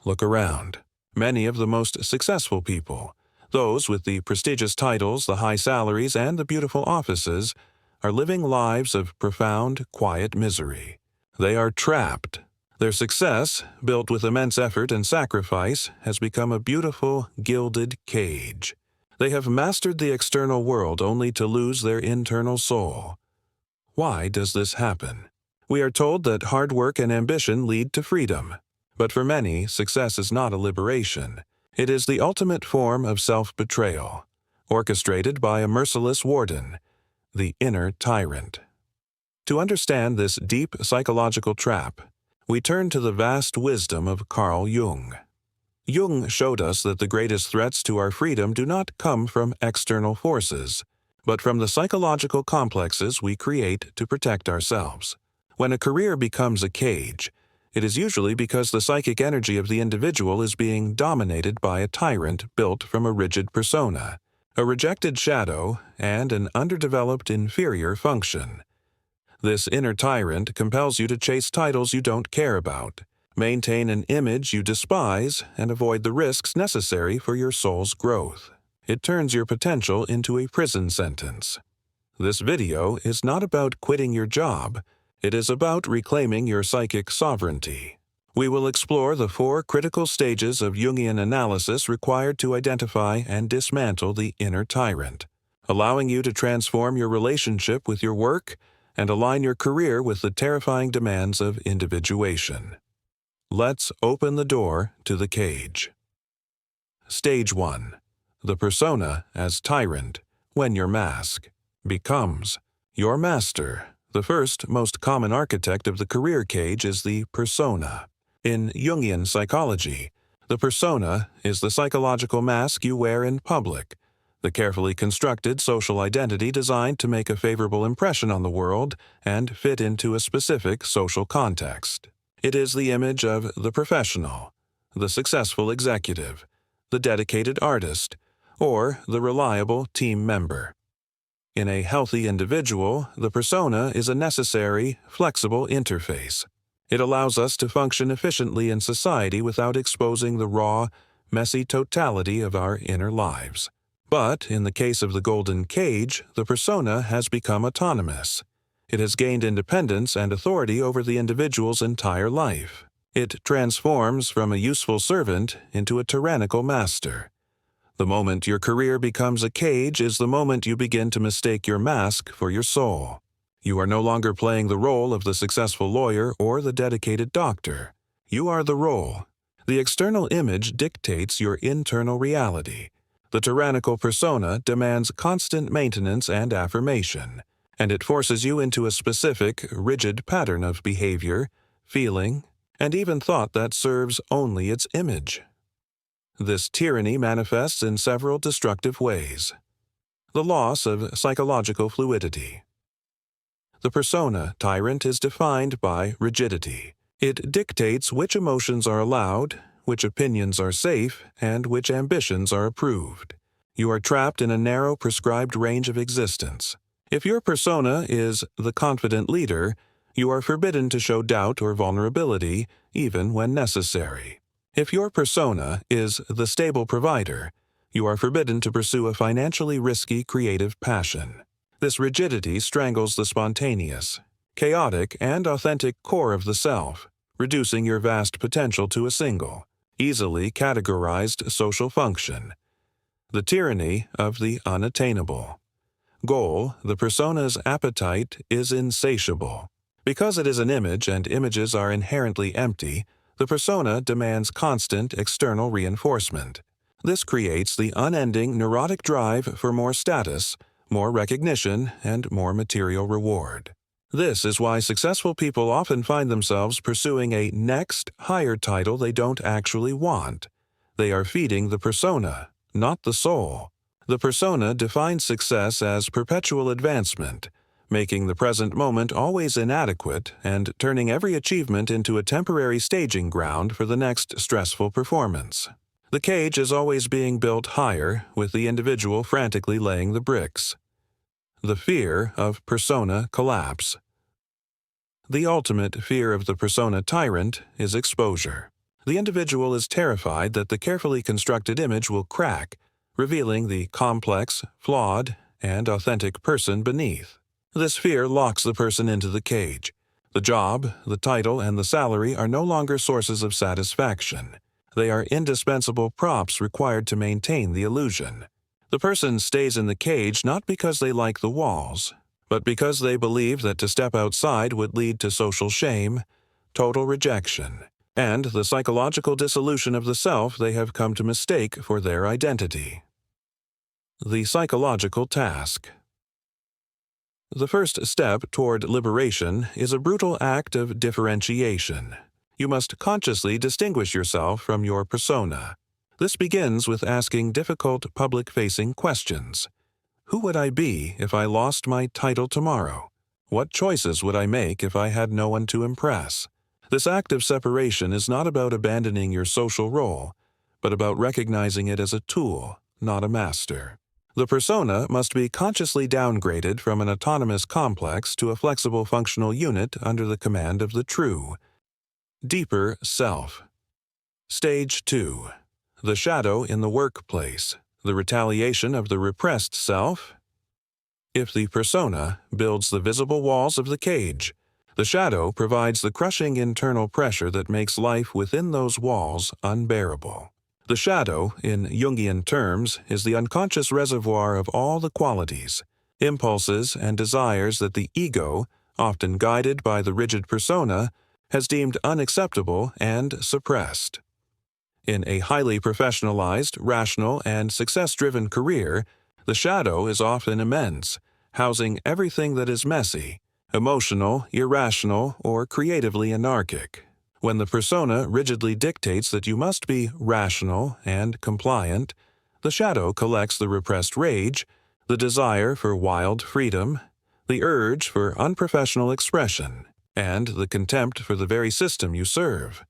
Look around. Many of the most successful people, those with the prestigious titles, the high salaries, and the beautiful offices, are living lives of profound, quiet misery. They are trapped. Their success, built with immense effort and sacrifice, has become a beautiful, gilded cage. They have mastered the external world only to lose their internal soul. Why does this happen? We are told that hard work and ambition lead to freedom. But for many, success is not a liberation. It is the ultimate form of self-betrayal, orchestrated by a merciless warden, the inner tyrant. To understand this deep psychological trap, we turn to the vast wisdom of Carl Jung. Jung showed us that the greatest threats to our freedom do not come from external forces, but from the psychological complexes we create to protect ourselves. When a career becomes a cage, it is usually because the psychic energy of the individual is being dominated by a tyrant built from a rigid persona, a rejected shadow, and an underdeveloped inferior function. This inner tyrant compels you to chase titles you don't care about, maintain an image you despise, and avoid the risks necessary for your soul's growth. It turns your potential into a prison sentence. This video is not about quitting your job. It is about reclaiming your psychic sovereignty. We will explore the 4 critical stages of Jungian analysis required to identify and dismantle the inner tyrant, allowing you to transform your relationship with your work and align your career with the terrifying demands of individuation. Let's open the door to the cage. Stage 1. The persona as tyrant, when your mask becomes your master. The first, most common architect of the career cage is the persona. In Jungian psychology, the persona is the psychological mask you wear in public, the carefully constructed social identity designed to make a favorable impression on the world and fit into a specific social context. It is the image of the professional, the successful executive, the dedicated artist, or the reliable team member. In a healthy individual, the persona is a necessary, flexible interface. It allows us to function efficiently in society without exposing the raw, messy totality of our inner lives. But in the case of the golden cage, the persona has become autonomous. It has gained independence and authority over the individual's entire life. It transforms from a useful servant into a tyrannical master. The moment your career becomes a cage is the moment you begin to mistake your mask for your soul. You are no longer playing the role of the successful lawyer or the dedicated doctor. You are the role. The external image dictates your internal reality. The tyrannical persona demands constant maintenance and affirmation, and it forces you into a specific, rigid pattern of behavior, feeling, and even thought that serves only its image. This tyranny manifests in several destructive ways. The loss of psychological fluidity. The persona tyrant is defined by rigidity. It dictates which emotions are allowed, which opinions are safe, and which ambitions are approved. You are trapped in a narrow, prescribed range of existence. If your persona is the confident leader, you are forbidden to show doubt or vulnerability, even when necessary. If your persona is the stable provider, you are forbidden to pursue a financially risky creative passion. This rigidity strangles the spontaneous, chaotic, and authentic core of the self, reducing your vast potential to a single, easily categorized social function. The tyranny of the unattainable. Goal: the persona's appetite is insatiable. Because it is an image and images are inherently empty, the persona demands constant external reinforcement. This creates the unending neurotic drive for more status, more recognition, and more material reward. This is why successful people often find themselves pursuing a next, higher title they don't actually want. They are feeding the persona, not the soul. The persona defines success as perpetual advancement, making the present moment always inadequate and turning every achievement into a temporary staging ground for the next stressful performance. The cage is always being built higher, with the individual frantically laying the bricks. The fear of persona collapse. The ultimate fear of the persona tyrant is exposure. The individual is terrified that the carefully constructed image will crack, revealing the complex, flawed, and authentic person beneath. This fear locks the person into the cage. The job, the title, and the salary are no longer sources of satisfaction. They are indispensable props required to maintain the illusion. The person stays in the cage not because they like the walls, but because they believe that to step outside would lead to social shame, total rejection, and the psychological dissolution of the self they have come to mistake for their identity. The psychological task. The first step toward liberation is a brutal act of differentiation. You must consciously distinguish yourself from your persona. This begins with asking difficult public-facing questions. Who would I be if I lost my title tomorrow? What choices would I make if I had no one to impress? This act of separation is not about abandoning your social role, but about recognizing it as a tool, not a master. The persona must be consciously downgraded from an autonomous complex to a flexible functional unit under the command of the true, deeper self. Stage 2. The shadow in the workplace, the retaliation of the repressed self. If the persona builds the visible walls of the cage, the shadow provides the crushing internal pressure that makes life within those walls unbearable. The shadow, in Jungian terms, is the unconscious reservoir of all the qualities, impulses, and desires that the ego, often guided by the rigid persona, has deemed unacceptable and suppressed. In a highly professionalized, rational, and success-driven career, the shadow is often immense, housing everything that is messy, emotional, irrational, or creatively anarchic. When the persona rigidly dictates that you must be rational and compliant, the shadow collects the repressed rage, the desire for wild freedom, the urge for unprofessional expression, and the contempt for the very system you serve.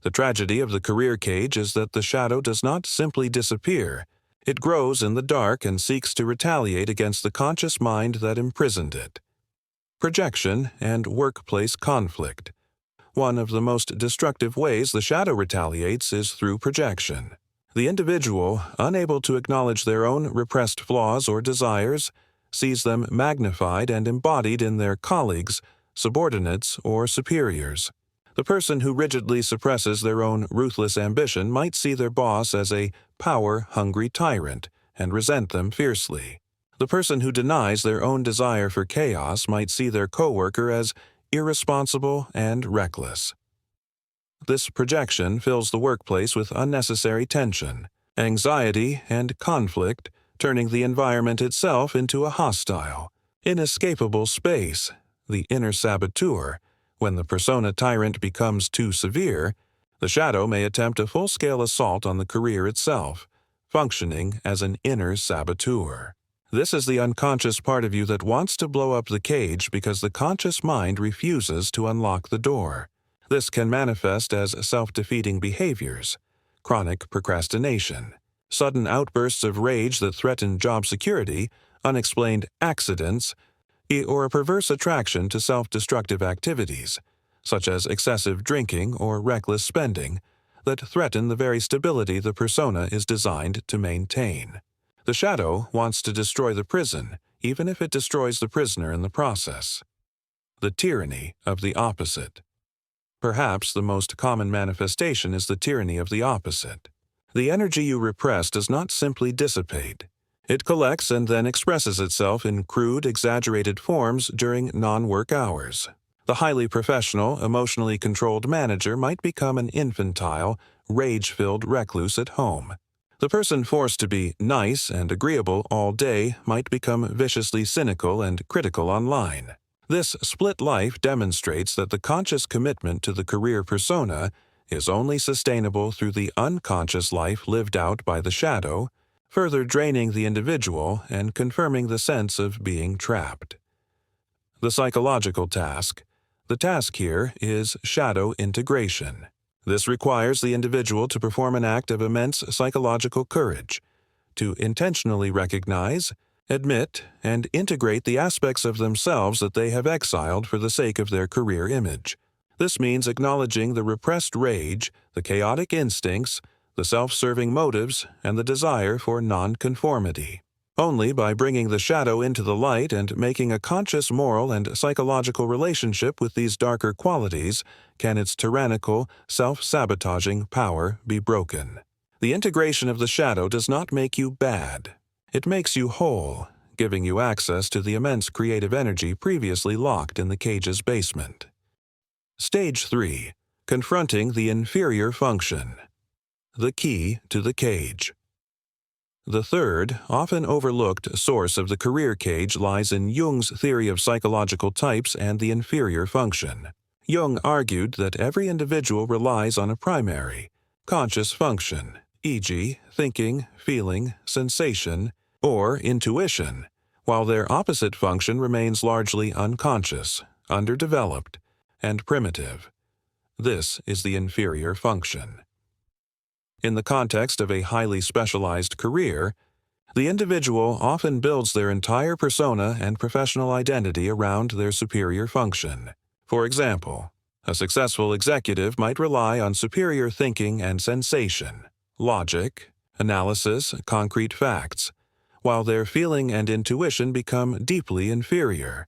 The tragedy of the career cage is that the shadow does not simply disappear. It grows in the dark and seeks to retaliate against the conscious mind that imprisoned it. Projection and workplace conflict. One of the most destructive ways the shadow retaliates is through projection. The individual, unable to acknowledge their own repressed flaws or desires, sees them magnified and embodied in their colleagues, subordinates, or superiors. The person who rigidly suppresses their own ruthless ambition might see their boss as a power-hungry tyrant and resent them fiercely. The person who denies their own desire for chaos might see their coworker as irresponsible and reckless. This projection fills the workplace with unnecessary tension, anxiety, and conflict, turning the environment itself into a hostile, inescapable space. The inner saboteur. When the persona tyrant becomes too severe, the shadow may attempt a full-scale assault on the career itself, functioning as an inner saboteur. This is the unconscious part of you that wants to blow up the cage because the conscious mind refuses to unlock the door. This can manifest as self-defeating behaviors, chronic procrastination, sudden outbursts of rage that threaten job security, unexplained accidents, or a perverse attraction to self-destructive activities, such as excessive drinking or reckless spending, that threaten the very stability the persona is designed to maintain. The shadow wants to destroy the prison, even if it destroys the prisoner in the process. The tyranny of the opposite. Perhaps the most common manifestation is the tyranny of the opposite. The energy you repress does not simply dissipate. It collects and then expresses itself in crude, exaggerated forms during non-work hours. The highly professional, emotionally controlled manager might become an infantile, rage-filled recluse at home. The person forced to be nice and agreeable all day might become viciously cynical and critical online. This split life demonstrates that the conscious commitment to the career persona is only sustainable through the unconscious life lived out by the shadow, further draining the individual and confirming the sense of being trapped. The psychological task. The task here is shadow integration. This requires the individual to perform an act of immense psychological courage, to intentionally recognize, admit, and integrate the aspects of themselves that they have exiled for the sake of their career image. This means acknowledging the repressed rage, the chaotic instincts, the self-serving motives, and the desire for nonconformity. Only by bringing the shadow into the light and making a conscious moral and psychological relationship with these darker qualities can its tyrannical, self-sabotaging power be broken. The integration of the shadow does not make you bad. It makes you whole, giving you access to the immense creative energy previously locked in the cage's basement. Stage 3. Confronting the inferior function. The key to the cage. The third, often overlooked source of the career cage lies in Jung's theory of psychological types and the inferior function. Jung argued that every individual relies on a primary, conscious function, e.g., thinking, feeling, sensation, or intuition, while their opposite function remains largely unconscious, underdeveloped, and primitive. This is the inferior function. In the context of a highly specialized career, the individual often builds their entire persona and professional identity around their superior function. For example, a successful executive might rely on superior thinking and sensation, logic, analysis, concrete facts, while their feeling and intuition become deeply inferior.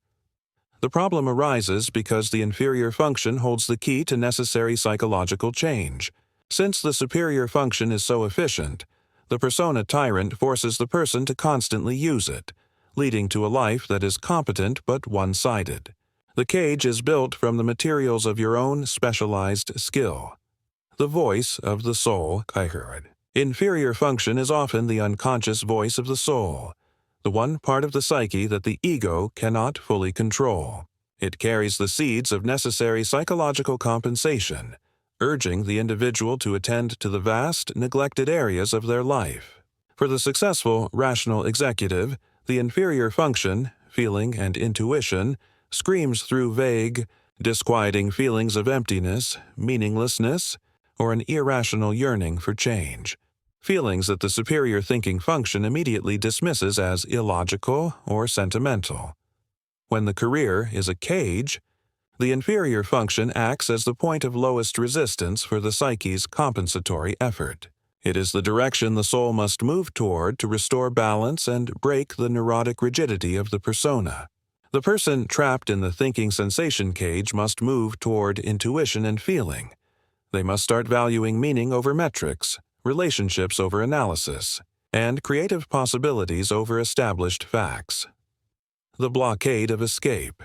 The problem arises because the inferior function holds the key to necessary psychological change. Since the superior function is so efficient, the persona tyrant forces the person to constantly use it, leading to a life that is competent but one-sided. The cage is built from the materials of your own specialized skill. The voice of the soul, inferior function is often the unconscious voice of the soul, the one part of the psyche that the ego cannot fully control. It carries the seeds of necessary psychological compensation, urging the individual to attend to the vast, neglected areas of their life. For the successful, rational executive, the inferior function, feeling and intuition, screams through vague, disquieting feelings of emptiness, meaninglessness, or an irrational yearning for change. Feelings that the superior thinking function immediately dismisses as illogical or sentimental. When the career is a cage, the inferior function acts as the point of lowest resistance for the psyche's compensatory effort. It is the direction the soul must move toward to restore balance and break the neurotic rigidity of the persona. The person trapped in the thinking sensation cage must move toward intuition and feeling. They must start valuing meaning over metrics, relationships over analysis, and creative possibilities over established facts. The blockade of escape.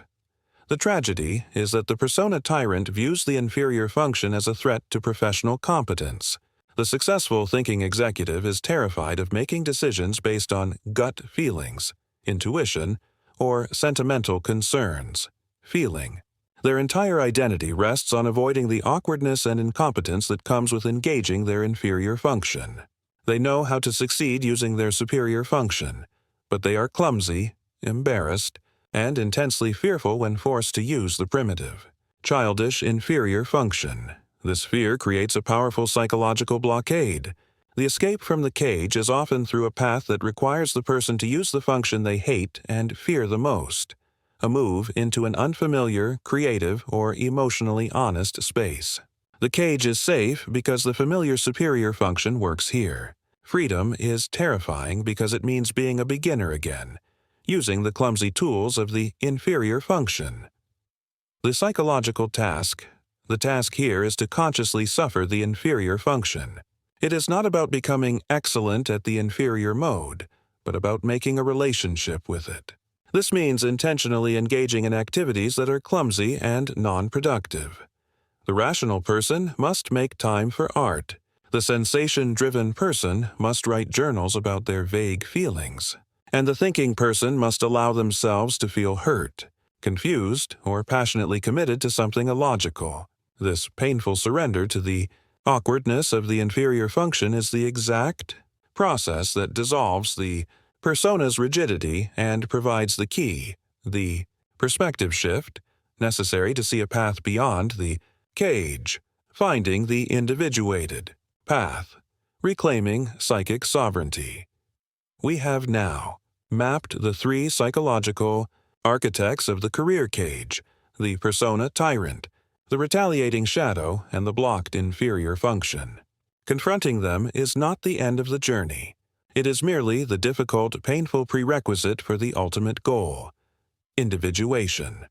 The tragedy is that the persona tyrant views the inferior function as a threat to professional competence. The successful thinking executive is terrified of making decisions based on gut feelings, intuition, or sentimental concerns, feeling. Their entire identity rests on avoiding the awkwardness and incompetence that comes with engaging their inferior function. They know how to succeed using their superior function, but they are clumsy, embarrassed, and intensely fearful when forced to use the primitive, childish inferior function. This fear creates a powerful psychological blockade. The escape from the cage is often through a path that requires the person to use the function they hate and fear the most, a move into an unfamiliar, creative, or emotionally honest space. The cage is safe because the familiar superior function works here. Freedom is terrifying because it means being a beginner again, using the clumsy tools of the inferior function. The psychological task. The task here is to consciously suffer the inferior function. It is not about becoming excellent at the inferior mode, but about making a relationship with it. This means intentionally engaging in activities that are clumsy and non-productive. The rational person must make time for art. The sensation-driven person must write journals about their vague feelings. And the thinking person must allow themselves to feel hurt, confused, or passionately committed to something illogical. This painful surrender to the awkwardness of the inferior function is the exact process that dissolves the persona's rigidity and provides the key, the perspective shift, necessary to see a path beyond the cage, finding the individuated path, reclaiming psychic sovereignty. We have now mapped the three psychological architects of the career cage, the persona tyrant, the retaliating shadow and the blocked inferior function. Confronting them is not the end of the journey. It is merely the difficult, painful prerequisite for the ultimate goal: individuation.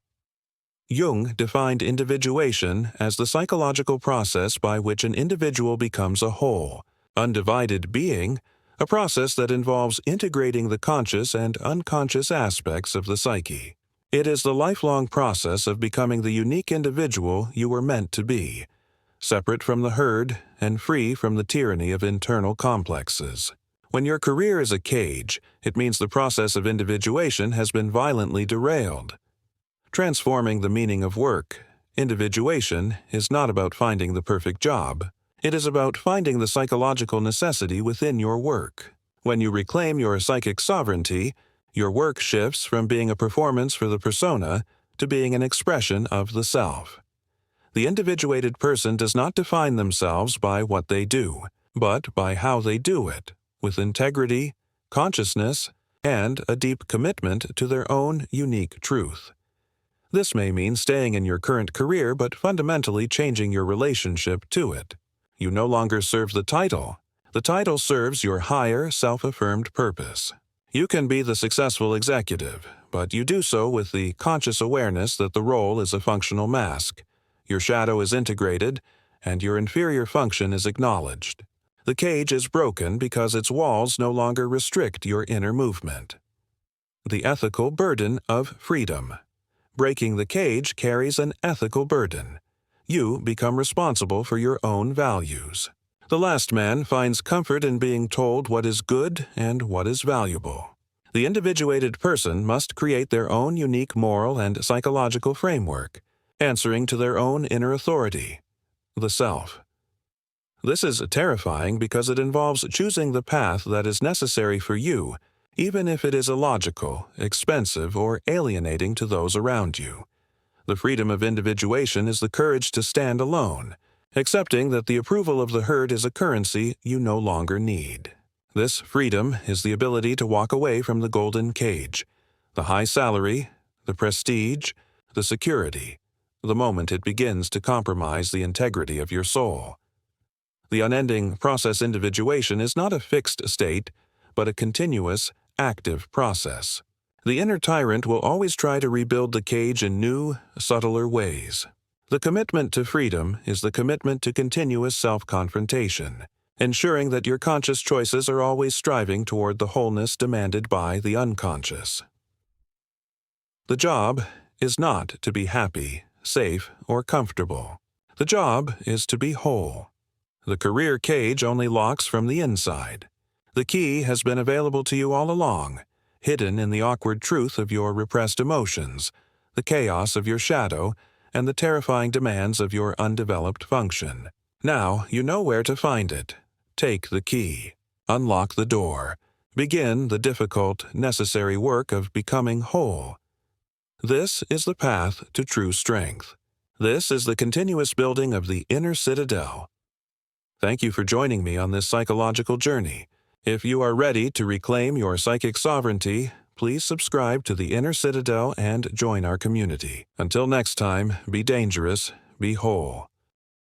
Jung defined individuation as the psychological process by which an individual becomes a whole, undivided being, a process that involves integrating the conscious and unconscious aspects of the psyche. It is the lifelong process of becoming the unique individual you were meant to be, separate from the herd and free from the tyranny of internal complexes. When your career is a cage, it means the process of individuation has been violently derailed. Transforming the meaning of work, individuation is not about finding the perfect job. It is about finding the psychological necessity within your work. When you reclaim your psychic sovereignty, your work shifts from being a performance for the persona to being an expression of the self. The individuated person does not define themselves by what they do, but by how they do it, with integrity, consciousness, and a deep commitment to their own unique truth. This may mean staying in your current career but fundamentally changing your relationship to it. You no longer serve the title. The title serves your higher, self-affirmed purpose. You can be the successful executive, but you do so with the conscious awareness that the role is a functional mask. Your shadow is integrated, and your inferior function is acknowledged. The cage is broken because its walls no longer restrict your inner movement. The ethical burden of freedom. Breaking the cage carries an ethical burden. You become responsible for your own values. The last man finds comfort in being told what is good and what is valuable. The individuated person must create their own unique moral and psychological framework, answering to their own inner authority, the self. This is terrifying because it involves choosing the path that is necessary for you, even if it is illogical, expensive, or alienating to those around you. The freedom of individuation is the courage to stand alone, accepting that the approval of the herd is a currency you no longer need. This freedom is the ability to walk away from the golden cage, the high salary, the prestige, the security, the moment it begins to compromise the integrity of your soul. The unending process individuation is not a fixed state, but a continuous, active process. The inner tyrant will always try to rebuild the cage in new, subtler ways. The commitment to freedom is the commitment to continuous self-confrontation, ensuring that your conscious choices are always striving toward the wholeness demanded by the unconscious. The job is not to be happy, safe, or comfortable. The job is to be whole. The career cage only locks from the inside. The key has been available to you all along, hidden in the awkward truth of your repressed emotions, the chaos of your shadow, and the terrifying demands of your undeveloped function. Now you know where to find it. Take the key. Unlock the door. Begin the difficult, necessary work of becoming whole. This is the path to true strength. This is the continuous building of the inner citadel. Thank you for joining me on this psychological journey. If you are ready to reclaim your psychic sovereignty, please subscribe to the Inner Citadel and join our community. Until next time, be dangerous, be whole.